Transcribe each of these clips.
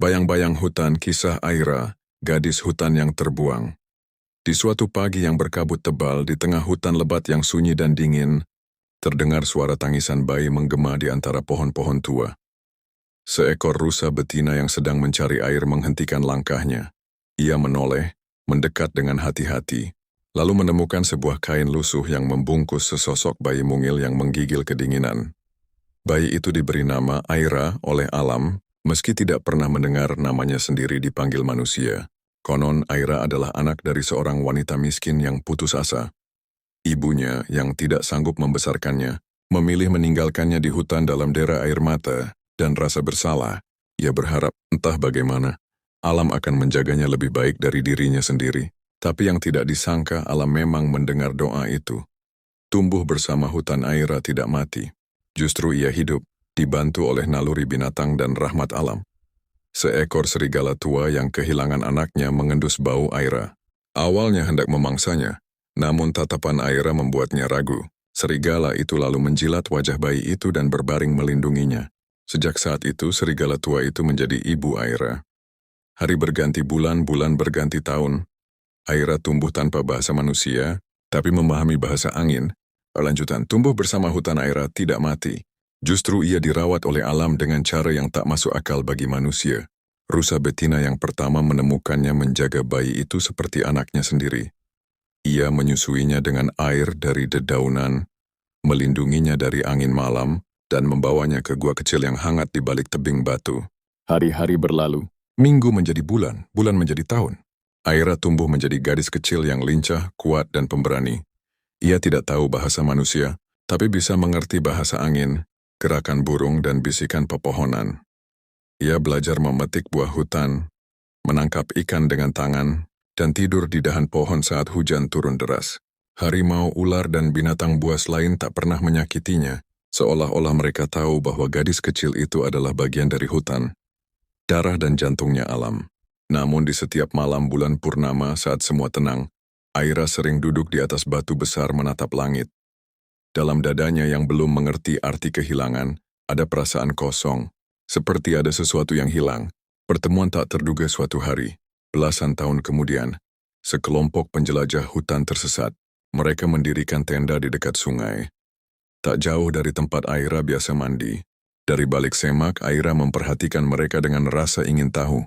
Bayang-bayang hutan, kisah Aira, gadis hutan yang terbuang. Di suatu pagi yang berkabut tebal di tengah hutan lebat yang sunyi dan dingin, terdengar suara tangisan bayi menggema di antara pohon-pohon tua. Seekor rusa betina yang sedang mencari air menghentikan langkahnya. Ia menoleh, mendekat dengan hati-hati, lalu menemukan sebuah kain lusuh yang membungkus sesosok bayi mungil yang menggigil kedinginan. Bayi itu diberi nama Aira oleh alam, meski tidak pernah mendengar namanya sendiri dipanggil manusia. Konon Aira adalah anak dari seorang wanita miskin yang putus asa. Ibunya yang tidak sanggup membesarkannya, memilih meninggalkannya di hutan dalam dera air mata, dan rasa bersalah. Ia berharap entah bagaimana, alam akan menjaganya lebih baik dari dirinya sendiri. Tapi yang tidak disangka alam memang mendengar doa itu. Tumbuh bersama hutan Aira tidak mati. Justru ia hidup, dibantu oleh naluri binatang dan rahmat alam. Seekor serigala tua yang kehilangan anaknya mengendus bau Aira. Awalnya hendak memangsanya, namun tatapan Aira membuatnya ragu. Serigala itu lalu menjilat wajah bayi itu dan berbaring melindunginya. Sejak saat itu, serigala tua itu menjadi ibu Aira. Hari berganti bulan, bulan berganti tahun. Aira tumbuh tanpa bahasa manusia, tapi memahami bahasa angin. Lanjutan, tumbuh bersama hutan Aira tidak mati. Justru ia dirawat oleh alam dengan cara yang tak masuk akal bagi manusia. Rusa betina yang pertama menemukannya menjaga bayi itu seperti anaknya sendiri. Ia menyusuinya dengan air dari dedaunan, melindunginya dari angin malam, dan membawanya ke gua kecil yang hangat di balik tebing batu. Hari-hari berlalu, minggu menjadi bulan, bulan menjadi tahun. Aira tumbuh menjadi gadis kecil yang lincah, kuat, dan pemberani. Ia tidak tahu bahasa manusia, tapi bisa mengerti bahasa angin, gerakan burung, dan bisikan pepohonan. Ia belajar memetik buah hutan, menangkap ikan dengan tangan, dan tidur di dahan pohon saat hujan turun deras. Harimau, ular, dan binatang buas lain tak pernah menyakitinya, seolah-olah mereka tahu bahwa gadis kecil itu adalah bagian dari hutan, darah dan jantungnya alam. Namun di setiap malam bulan purnama saat semua tenang, Aira sering duduk di atas batu besar menatap langit. Dalam dadanya yang belum mengerti arti kehilangan, ada perasaan kosong, seperti ada sesuatu yang hilang. Pertemuan tak terduga suatu hari, belasan tahun kemudian, sekelompok penjelajah hutan tersesat. Mereka mendirikan tenda di dekat sungai. Tak jauh dari tempat Aira biasa mandi. Dari balik semak, Aira memperhatikan mereka dengan rasa ingin tahu.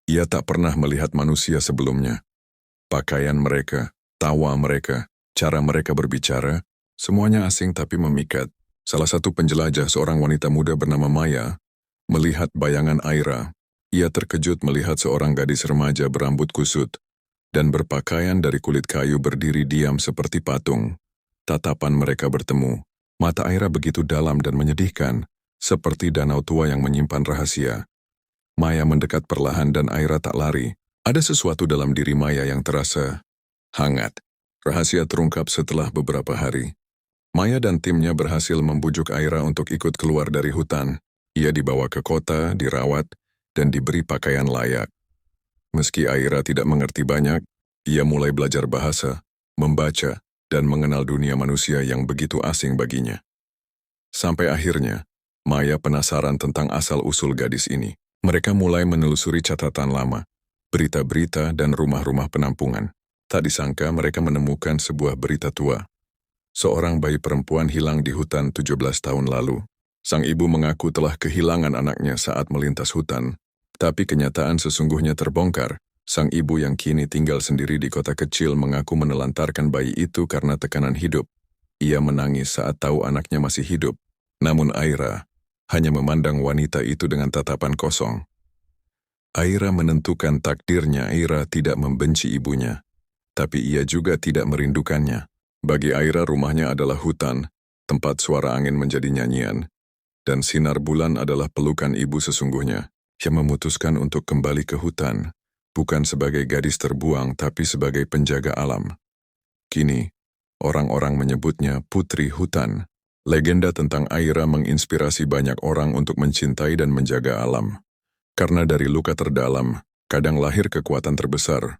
Ia tak pernah melihat manusia sebelumnya. Pakaian mereka, tawa mereka, cara mereka berbicara, semuanya asing tapi memikat. Salah satu penjelajah, seorang wanita muda bernama Maya, melihat bayangan Aira. Ia terkejut melihat seorang gadis remaja berambut kusut dan berpakaian dari kulit kayu berdiri diam seperti patung. Tatapan mereka bertemu. Mata Aira begitu dalam dan menyedihkan, seperti danau tua yang menyimpan rahasia. Maya mendekat perlahan dan Aira tak lari. Ada sesuatu dalam diri Maya yang terasa hangat. Rahasia terungkap setelah beberapa hari. Maya dan timnya berhasil membujuk Aira untuk ikut keluar dari hutan. Ia dibawa ke kota, dirawat, dan diberi pakaian layak. Meski Aira tidak mengerti banyak, ia mulai belajar bahasa, membaca, dan mengenal dunia manusia yang begitu asing baginya. Sampai akhirnya, Maya penasaran tentang asal-usul gadis ini. Mereka mulai menelusuri catatan lama, berita-berita, dan rumah-rumah penampungan. Tak disangka mereka menemukan sebuah berita tua. Seorang bayi perempuan hilang di hutan 17 tahun lalu. Sang ibu mengaku telah kehilangan anaknya saat melintas hutan. Tapi kenyataan sesungguhnya terbongkar. Sang ibu yang kini tinggal sendiri di kota kecil mengaku menelantarkan bayi itu karena tekanan hidup. Ia menangis saat tahu anaknya masih hidup. Namun Aira hanya memandang wanita itu dengan tatapan kosong. Aira menentukan takdirnya. Aira tidak membenci ibunya, tapi ia juga tidak merindukannya. Bagi Aira rumahnya adalah hutan, tempat suara angin menjadi nyanyian, dan sinar bulan adalah pelukan ibu sesungguhnya. Ia memutuskan untuk kembali ke hutan, bukan sebagai gadis terbuang tapi sebagai penjaga alam. Kini, orang-orang menyebutnya Putri Hutan. Legenda tentang Aira menginspirasi banyak orang untuk mencintai dan menjaga alam. Karena dari luka terdalam, kadang lahir kekuatan terbesar.